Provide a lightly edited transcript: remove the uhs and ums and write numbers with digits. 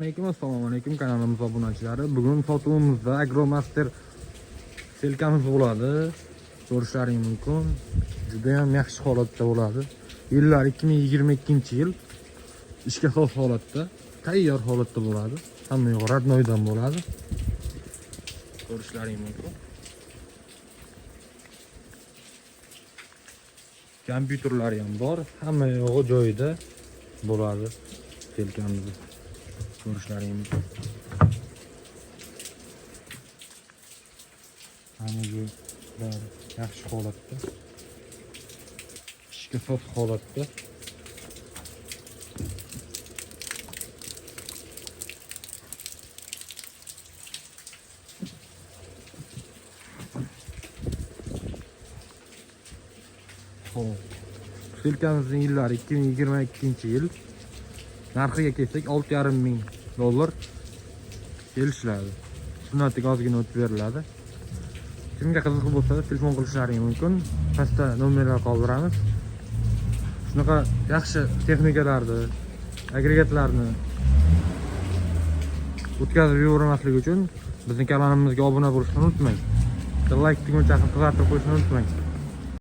Assalomu alaykum kanalimiz obunachilari. Bugun sotuvimizda Agromaster selkamiz bo'ladi. Ko'rishlaring mumkin. Juda ham yaxshi holatda bo'ladi. Yillar 2022-yil. Ishga soz holatda, tayyor holatda bo'ladi. Hamma yo'q radnoydan bo'ladi. Ko'rishlaring mumkin. Kompyuterlari ham bor, hamma yo'g'i joyida bo'ladi selkamiz. Ko'rishlaring mumkin. Hamma bari yaxshi holatda. Ishga soz holatda. Selkamizning yillari 2022-yil. Narxiga kelsak $6,500 kelishiladi. Sunnatiga ozgina o'tib beriladi. Kimga qiziq bo'lsa, telefon qilishlaring mumkin. Pastda nomerlar qoldiramiz. Shunaqa yaxshi texnikalarni, agregatlarni o'tkazib yubormaslik uchun bizning kanalimizga obuna bo'lishni unutmang. Like tugmachasini qizartirib qo'yishni unutmang.